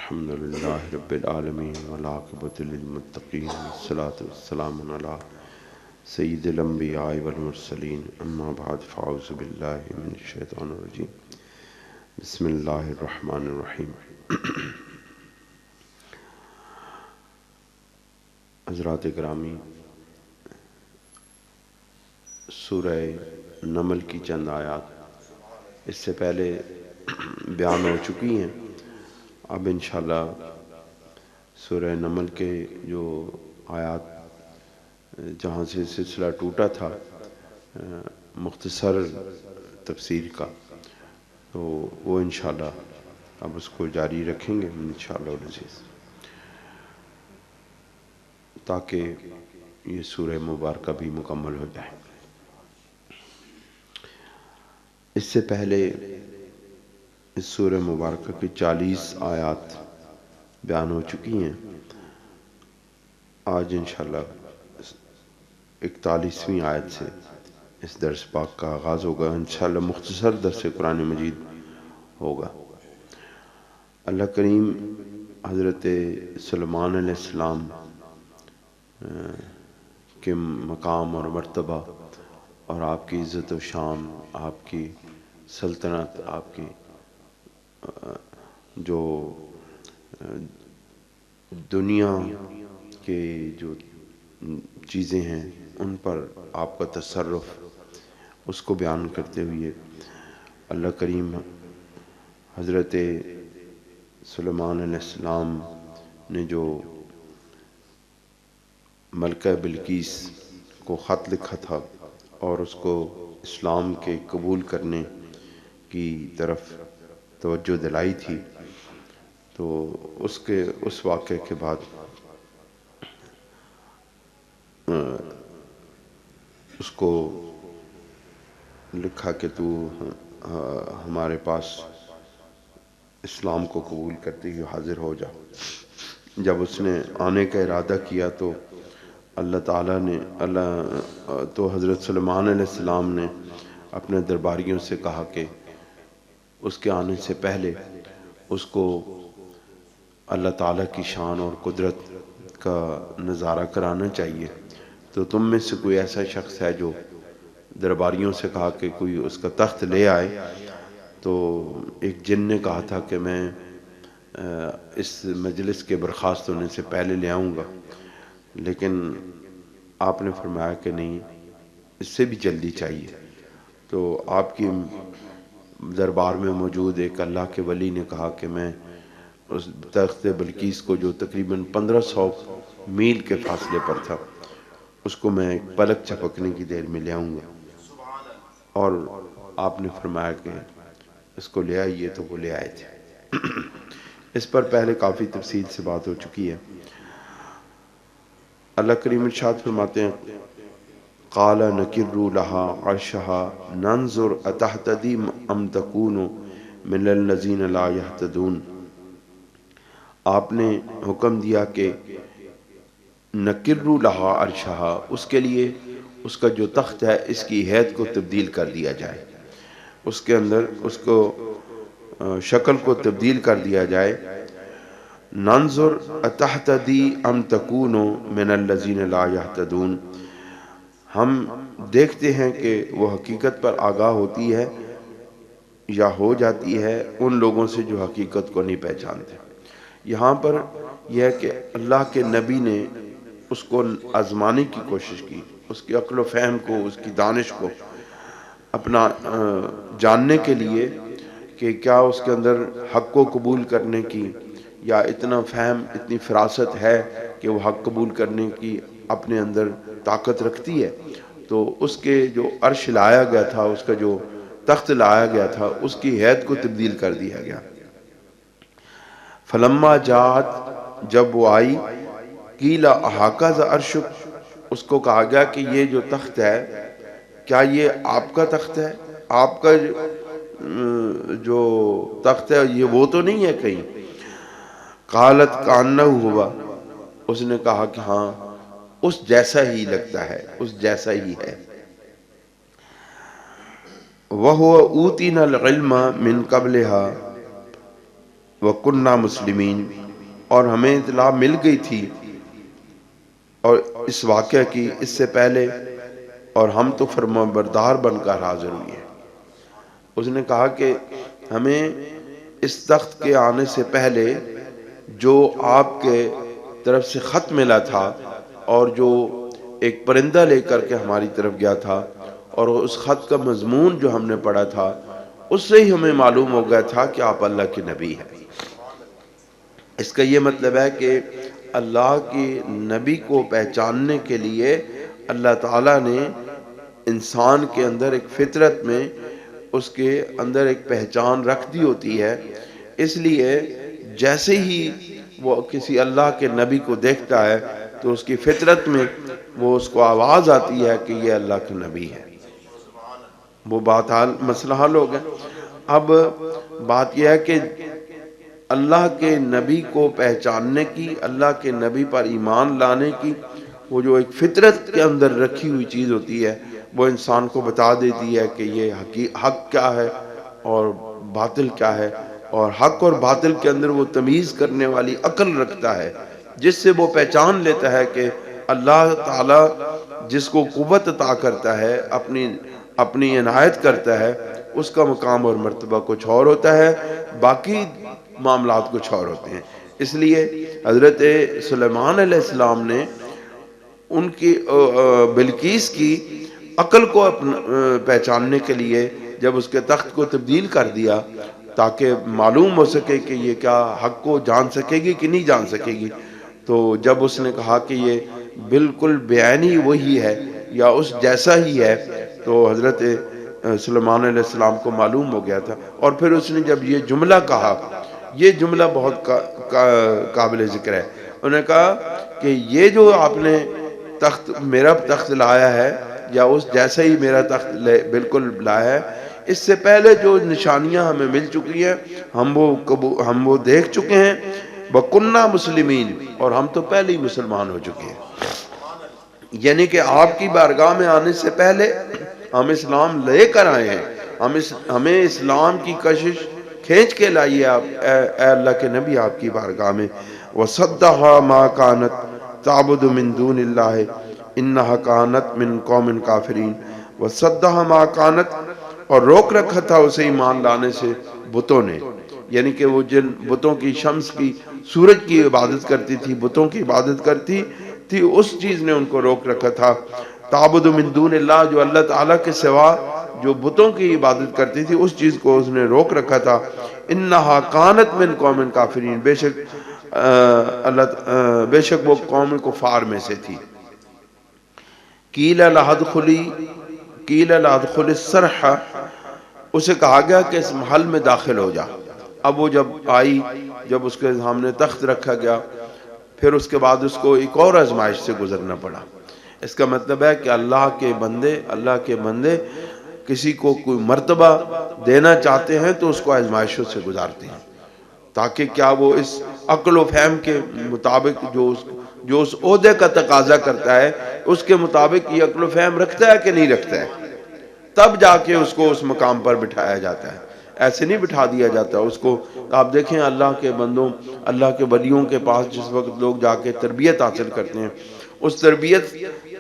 الحمد للہ رب العالمین والعاقبۃ للمتقین والصلاة والسلام علی سید الانبیاء والمرسلین اما بعد فاعوذ باللہ من الشیطان الرجیم بسم اللہ الرحمن الرحیم۔ حضرات گرامی، سورہ نمل کی چند آیات اس سے پہلے بیان ہو چکی ہیں۔ اب انشاءاللہ سورہ نمل کے جو آیات جہاں سے سلسلہ ٹوٹا تھا مختصر تفسیر کا، تو وہ انشاءاللہ اب اس کو جاری رکھیں گے انشاءاللہ العزیز، تاکہ یہ سورہ مبارکہ بھی مکمل ہو جائے۔ اس سے پہلے اس سورہ مبارکہ کی 40 آیات بیان ہو چکی ہیں۔ آج انشاءاللہ 41ویں آیت سے اس درس پاک کا آغاز ہوگا۔ انشاءاللہ مختصر درس قرآن مجید ہوگا۔ اللہ کریم حضرت سلیمان علیہ السلام کے مقام اور مرتبہ اور آپ کی عزت و شان، آپ کی سلطنت، آپ کی جو دنیا کے جو چیزیں ہیں ان پر آپ کا تصرف، اس کو بیان کرتے ہوئے اللہ کریم حضرت سلیمان علیہ السلام نے جو ملکہ بلقیس کو خط لکھا تھا اور اس کو اسلام کے قبول کرنے کی طرف توجہ دلائی تھی، تو اس واقعے کے بعد اس کو لکھا کہ تو ہمارے پاس اسلام کو قبول کرتے ہوئے حاضر ہو جا۔ جب اس نے آنے کا ارادہ کیا تو اللہ تعالیٰ نے تو حضرت سلیمان علیہ السلام نے اپنے درباریوں سے کہا کہ اس کے آنے سے پہلے اس کو اللہ تعالیٰ کی شان اور قدرت کا نظارہ کرانا چاہیے۔ تو تم میں سے کوئی ایسا شخص ہے جو درباریوں سے کہا کہ کوئی اس کا تخت لے آئے، تو ایک جن نے کہا تھا کہ میں اس مجلس کے برخاست ہونے سے پہلے لے آؤں گا، لیکن آپ نے فرمایا کہ نہیں، اس سے بھی جلدی چاہیے۔ تو آپ کی دربار میں موجود ایک اللہ کے ولی نے کہا کہ میں اس تخت بلقیس کو، جو تقریباً 1500 میل کے فاصلے پر تھا، اس کو میں ایک پلک جھپکنے کی دیر میں لے آؤں گا۔ اور آپ نے فرمایا کہ اس کو لے آئیے، تو وہ لے آئے تھے۔ اس پر پہلے کافی تفصیل سے بات ہو چکی ہے۔ اللہ کریم ارشاد فرماتے ہیں قال نکروا لها عرشها ننظر اتهتدی ام تکون من الذین لا یہتدون۔ آپ نے حکم دیا کہ نکروا لها عرشها، اس کے لیے اس کا جو تخت ہے اس کی ہیئت کو تبدیل کر دیا جائے، اس کے اندر اس کو شکل کو تبدیل کر دیا جائے۔ ننظر اتہتدی ام تکون من الذین لا یہتدون، ہم دیکھتے ہیں کہ وہ حقیقت پر آگاہ ہوتی ہے یا ہو جاتی ہے ان لوگوں سے جو حقیقت کو نہیں پہچانتے۔ یہاں پر یہ ہے کہ اللہ کے نبی نے اس کو آزمانے کی کوشش کی، اس کی عقل و فہم کو، اس کی دانش کو اپنا جاننے کے لیے کہ کیا اس کے اندر حق کو قبول کرنے کی یا اتنا فہم، اتنی فراست ہے کہ وہ حق قبول کرنے کی اپنے اندر طاقت رکھتی ہے۔ تو اس کے جو عرش لایا گیا تھا، اس کا جو تخت لایا گیا تھا، اس کی ہیئت کو تبدیل کر دیا گیا۔ فلما جاءت، جب وہ آئی، قیل اہٰذا عرشک، اس کو کہا گیا کہ یہ جو تخت ہے، کیا یہ آپ کا تخت ہے؟ آپ کا جو تخت ہے یہ وہ تو نہیں ہے کہیں؟ قالت کانہ ہوا، اس نے کہا کہ ہاں اس جیسا ہی لگتا ہے، اس جیسا ہی ہے۔ وَهُوَ أُوتِينَا الْعِلْمَ مِنْ قَبْلِهَا، وَكُنَّا مُسْلِمِينَ، اور ہمیں اطلاع مل گئی تھی اور اس واقعہ کی اس سے پہلے، اور ہم تو فرمانبردار بن کر حاضر ہوئے ہیں۔ اس نے کہا کہ ہمیں اس تخت کے آنے سے پہلے جو آپ کے طرف سے خط ملا تھا اور جو ایک پرندہ لے کر کے ہماری طرف گیا تھا، اور اس خط کا مضمون جو ہم نے پڑھا تھا اس سے ہی ہمیں معلوم ہو گیا تھا کہ آپ اللہ کے نبی ہیں۔ اس کا یہ مطلب ہے کہ اللہ کی نبی کو پہچاننے کے لیے اللہ تعالیٰ نے انسان کے اندر ایک فطرت میں اس کے اندر ایک پہچان رکھ دی ہوتی ہے۔ اس لیے جیسے ہی وہ کسی اللہ کے نبی کو دیکھتا ہے تو اس کی فطرت میں وہ اس کو آواز آتی ہے کہ یہ اللہ کا نبی ہے۔ وہ بات مسئلہ حل ہو گیا۔ اب بات یہ ہے کہ اللہ کے نبی کو پہچاننے کی، اللہ کے نبی پر ایمان لانے کی وہ جو ایک فطرت کے اندر رکھی ہوئی چیز ہوتی ہے، وہ انسان کو بتا دیتی ہے کہ یہ حق کیا ہے اور باطل کیا ہے، اور حق اور باطل کے اندر وہ تمیز کرنے والی عقل رکھتا ہے، جس سے وہ پہچان لیتا ہے کہ اللہ تعالیٰ جس کو قوت عطا کرتا ہے، اپنی عنایت کرتا ہے، اس کا مقام اور مرتبہ کچھ اور ہوتا ہے، باقی معاملات کچھ اور ہوتے ہیں۔ اس لیے حضرت سلیمان علیہ السلام نے ان کی بلقیس کی عقل کو پہچاننے کے لیے جب اس کے تخت کو تبدیل کر دیا تاکہ معلوم ہو سکے کہ یہ کیا حق کو جان سکے گی کہ نہیں جان سکے گی، تو جب اس نے کہا کہ یہ بالکل بعینی وہی ہے یا اس جیسا ہی ہے، تو حضرت سلیمان علیہ السلام کو معلوم ہو گیا تھا۔ اور پھر اس نے جب یہ جملہ کہا، یہ جملہ بہت قابل ذکر ہے، انہوں نے کہا کہ یہ جو آپ نے تخت میرا تخت لایا ہے یا اس جیسا ہی میرا تخت بالکل لایا ہے، اس سے پہلے جو نشانیاں ہمیں مل چکی ہیں ہم وہ دیکھ چکے ہیں، وَكُنَّا مُسْلِمِينَ، اور ہم تو پہلے ہی مسلمان ہو چکے ہیں۔ یعنی کہ آپ کی بارگاہ میں آنے سے پہلے ہم اسلام لے کر آئے ہیں، ہمیں اسلام کی کشش کھینچ کے لائیے آپ، اے اللہ کے نبی آپ کی بارگاہ میں۔ وَصَدَّهَا مَا كَانَتْ تَعْبُدُ مِن دُونِ اللَّهِ إِنَّهَا كَانَتْ مِن قَوْمٍ كَافِرِينَ۔ وَصَدَّهَا مَا كَانَتْ، اور روک رکھا تھا اسے ایمان لانے سے بتوں نے، یعنی کہ وہ جن بتوں کی، شمس کی، سورج کی عبادت کرتی تھی، بتوں کی عبادت کرتی تھی، اس چیز نے ان کو روک رکھا تھا۔ تعبد من دون اللہ، جو اللہ تعالیٰ کے سوا جو بتوں کی عبادت کرتی تھی اس چیز کو اس نے روک رکھا تھا۔ انہا کانت من قوم کافرین، بے شک وہ قوم کفار میں سے تھی۔ قیل لا ادخل الصرح، اسے کہا گیا کہ اس محل میں داخل ہو جا۔ اب وہ جب آئی، جب اس کے سامنے تخت رکھا گیا، پھر اس کے بعد اس کو ایک اور آزمائش سے گزرنا پڑا۔ اس کا مطلب ہے کہ اللہ کے بندے کسی کو کوئی مرتبہ دینا چاہتے ہیں تو اس کو آزمائشوں سے گزارتے ہیں، تاکہ کیا وہ اس عقل و فہم کے مطابق جو اس عہدے کا تقاضا کرتا ہے اس کے مطابق یہ عقل و فہم رکھتا ہے کہ نہیں رکھتا ہے، تب جا کے اس کو اس مقام پر بٹھایا جاتا ہے، ایسے نہیں بٹھا دیا جاتا اس کو۔ آپ دیکھیں اللہ کے بندوں، اللہ کے ولیوں کے پاس جس وقت لوگ جا کے تربیت حاصل کرتے ہیں، اس تربیت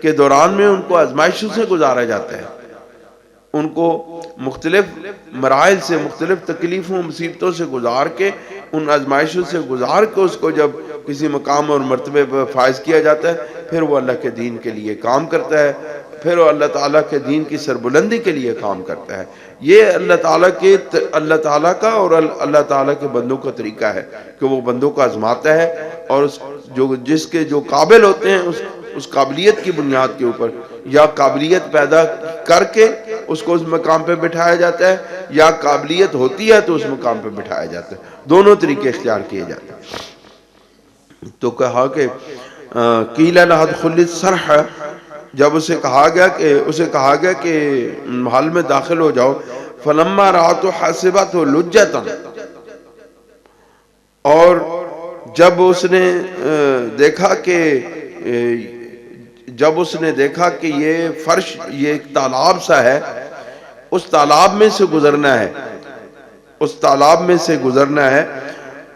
کے دوران میں ان کو آزمائشوں سے گزارا جاتا ہے، ان کو مختلف مراحل سے، مختلف تکلیفوں مصیبتوں سے گزار کے، ان آزمائشوں سے گزار کے اس کو جب کسی مقام اور مرتبے پر فائز کیا جاتا ہے، پھر وہ اللہ کے دین کے لیے کام کرتا ہے، پھر وہ اللہ تعالیٰ کے دین کی سربلندی کے لیے کام کرتا ہے۔ یہ اللہ تعالیٰ کا اور اللہ تعالیٰ کے بندوں کا طریقہ ہے کہ وہ بندوں کو آزماتا ہے، اور جس کے جو قابل ہوتے ہیں اس قابلیت کی بنیاد کے اوپر، یا قابلیت پیدا کر کے اس کو اس مقام پہ بٹھایا جاتا ہے، یا قابلیت ہوتی ہے تو اس مقام پہ بٹھایا جاتا ہے، دونوں طریقے اختیار کیے جاتے ہیں۔ تو کہا کہ قیل لا ادخل الصرح، جب اسے کہا گیا کہ محل میں داخل ہو جاؤ، فلما رأت حسبته لجة، اور جب اس نے دیکھا کہ یہ فرش، یہ ایک تالاب سا ہے، اس تالاب میں سے گزرنا ہے،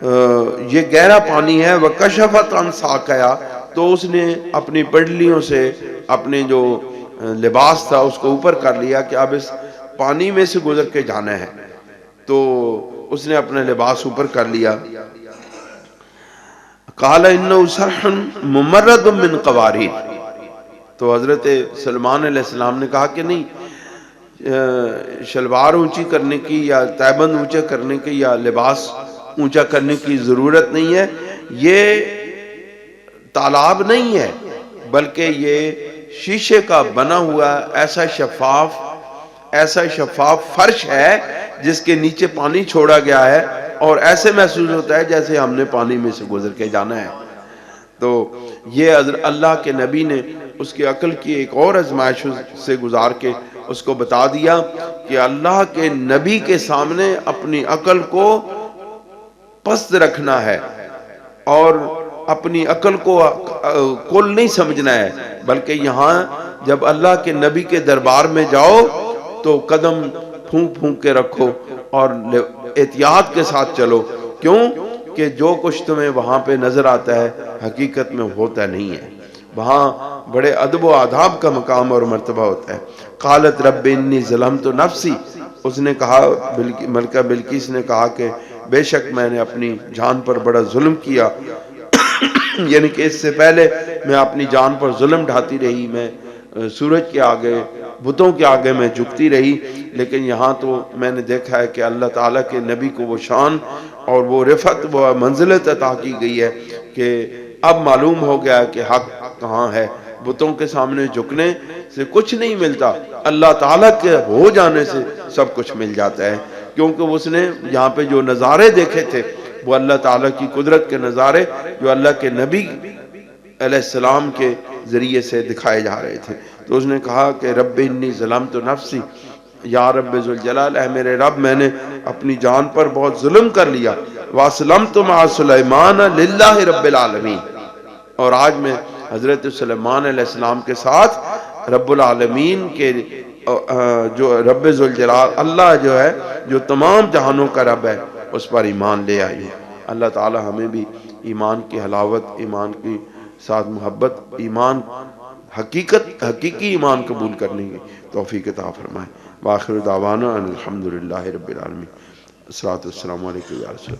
یہ گہرا پانی ہے، وَكَشَفَتْ عَنْ سَاقَيَا، تو اس نے اپنی پڑلیوں سے اپنے جو لباس تھا اس کو اوپر کر لیا کہ اب اس پانی میں سے گزر کے جانا ہے، تو اس نے اپنے لباس اوپر کر لیا. قَالَ إِنَّهُ سَرْحٌ مُمَرَّدٌ مِّن قَوَارِيرَ، تو حضرت سلمان علیہ السلام نے کہا کہ نہیں، شلوار اونچی کرنے کی یا تیبند اونچا کرنے کی یا لباس اونچا کرنے کی ضرورت نہیں ہے، یہ تالاب نہیں ہے بلکہ یہ شیشے کا بنا ہوا ایسا شفاف فرش ہے جس کے نیچے پانی چھوڑا گیا ہے، اور ایسے محسوس ہوتا ہے جیسے ہم نے پانی میں سے گزر کے جانا ہے. تو یہ اللہ کے نبی نے اس کی عقل کی ایک اور آزمائش سے گزار کے اس کو بتا دیا کہ اللہ کے نبی کے سامنے اپنی عقل کو پست رکھنا ہے اور اپنی عقل کو کل نہیں سمجھنا ہے، بلکہ یہاں جب اللہ کے نبی کے دربار میں جاؤ تو قدم پھونک پھونک کے رکھو اور احتیاط کے ساتھ چلو. کیوں کہ جو کچھ تمہیں وہاں پہ نظر آتا ہے حقیقت میں ہوتا نہیں ہے، وہاں بڑے ادب و آداب کا مقام اور مرتبہ ہوتا ہے. قالت رب انی ظلمت نفسی، اس نے کہا، ملکہ بلقیس نے کہا کہ بے شک میں نے اپنی جان پر بڑا ظلم کیا، یعنی کہ اس سے پہلے میں اپنی جان پر ظلم ڈھاتی رہی، میں سورج کے آگے بتوں کے آگے میں جھکتی رہی، لیکن یہاں تو میں نے دیکھا ہے کہ اللہ تعالیٰ کے نبی کو وہ شان اور وہ رفعت وہ منزلت عطا کی گئی ہے کہ اب معلوم ہو گیا کہ حق کہاں ہے. بتوں کے سامنے جھکنے سے کچھ نہیں ملتا، اللہ تعالیٰ کے ہو جانے سے سب کچھ مل جاتا ہے، کیونکہ اس نے یہاں پہ جو نظارے دیکھے تھے وہ اللہ تعالیٰ کی قدرت کے نظارے جو اللہ کے نبی علیہ السلام کے ذریعے سے دکھائے جا رہے تھے. تو اس نے کہا کہ رب انی ظلمت نفسی، یا رب ذوالجلال، اے میرے رب میں نے اپنی جان پر بہت ظلم کر لیا، واسلمت مع سلیمان للہ رب العالمین، اور آج میں حضرت سلیمان علیہ السلام کے ساتھ رب العالمین کے جو رب ذوالجلال اللہ جو ہے جو تمام جہانوں کا رب ہے اس پر ایمان لے آئی ہے. اللہ تعالی ہمیں بھی ایمان کی حلاوت، ایمان کی ساتھ محبت، ایمان حقیقی ایمان قبول کرنے کی توفیق عطا فرمائے. وآخر دعوانا ان الحمدللہ رب العالمین. الصلاۃ والسلام علیکم یا رسول اللہ.